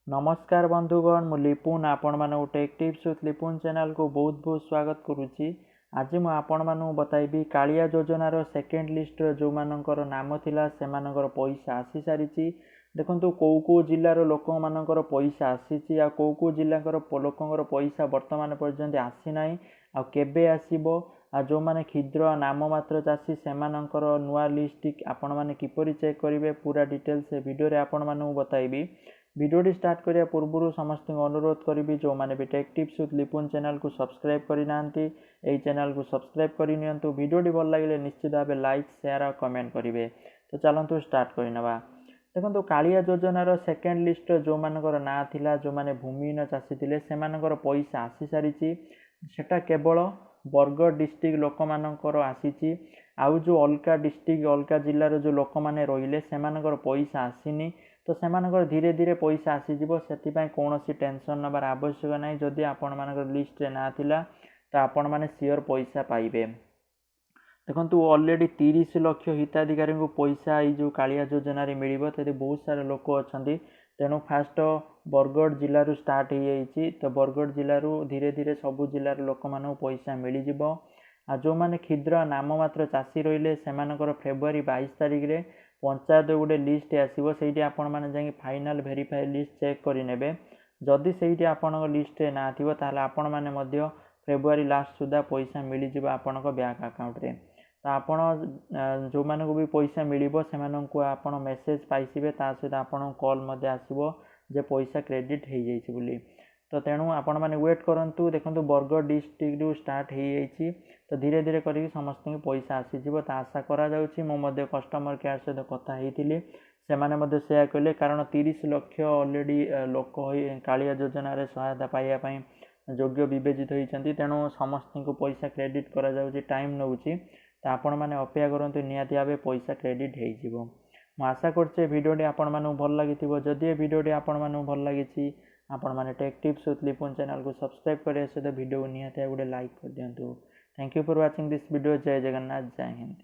नमस्कार बंधुगण मु लिपुन आपण मानू take tips with Lipun channel को बहुत बहुत स्वागत करुच्ची। आज मु आपण मानू बताइबी कालिया योजनार सेकेंड लिस्ट जो मानकर नाम थिला से मानकर पैसा आसी सारी। देखंतु कौ जिल्लार लोक मानकर पैसा आसी आ कौ जिल्लाकर लोकंकर पैसा वर्तमान पर्यंत आसी नाही आ केबे आसीबो आ जो माने क्षुद्र नाम मात्र चाषी से नुआ लिस्ट आपण माने किपरि चेक करेंगे पूरा डिटेल से वीडियो रे आपण मानू बताइबी। वीडियो स्टार्ट करिया पूर्व समस्त अनुरोध करी जो मैंने भी take tips with Lipun channel को सब्सक्राइब करना चैनल को सब्सक्राइब करनी। वीडियो भल लगे निश्चित भाव लाइक शेयर और कमेंट करेंगे। तो चलतु स्टार्ट करना। देखो कालिया योजनार सेकेंड लिस्ट जो मानकर ना थिला जो माने भूमिहीन चाषी थे से पैसा आसी सारी। सेटा केवल बरगढ़ डिस्ट्रिक्ट लोक मानकर आसी। आउ जो अलका डिस्ट्रिक्ट अलका जिलार जो लोक मैंने रहिले से पैसा आसीनी। तो से धीरे धीरे पैसा आसीज से कौन टेंशन नबार आवश्यक ना। जदि आपण मान लिस्ट ना थिला तो आपण मैंने सियोर पैसा पाइबे। देखो ऑलरेडी 30 लाख हिताधिकारी को पैसा जो कालिया योजना मिल तो बहुत सारे लोक अच्छा। तेणु फास्ट बरगढ़ जिलूर स्टार्ट हो जाइए। तो बरगढ़ जिलूर धीरे धीरे सबू जिलार लोक मान पैसा मिल जाव। जो मैंने क्षुद्र नाम मात्र चाषी रहिले से फेब्रुआरी 22 तारिख में पंचायत गोटे लिस्ट आसो से आपण मैंने फाइनाल वेरीफाई लिस्ट चेक करेंगे। जदि से आपण लिस्ट ना थी आपण मैंने फेब्रुआरी लास्ट सुधा पैसा मिल जाव आपण बैंक अकाउंट रे। तो आपण जो मानक भी पैसा मिल से आप मेसेज पाइबे सहित आपण कॉल आसो जे पैसा क्रेडिट हो जाइए। तो तेणु आपण मैंने वेट करूँ। देखो बरगढ़ डिस्ट्रिक्ट स्टार्ट हो जाइए। तो धीरे धीरे करके समस्त पैसा आसीज। तो आशा करा कस्टमर केयर सहित कथा होती से कहले कारण 30 लाख ऑलरेडी लोक कालिया योजना सहायता पाइबापी योग्य विवेचित होती। तेणु समस्त को पैसा क्रेडिट करा टाइम नौ। तो आपण मैंने अपेक्षा करूँ निहाती भाव पैसा क्रेडिट हो। आशा करछे वीडियोटी आपण मानू भल लगी। जदि वीडियोटी आपण मानू भल लगी आपण मैंने tech tips with Lipun channel को सब्सक्राइब करने सहित वीडियो को निहाती गोटे लाइक कर दिंतु। Thank you for watching this video. जय जगन्नाथ, जय हिंद।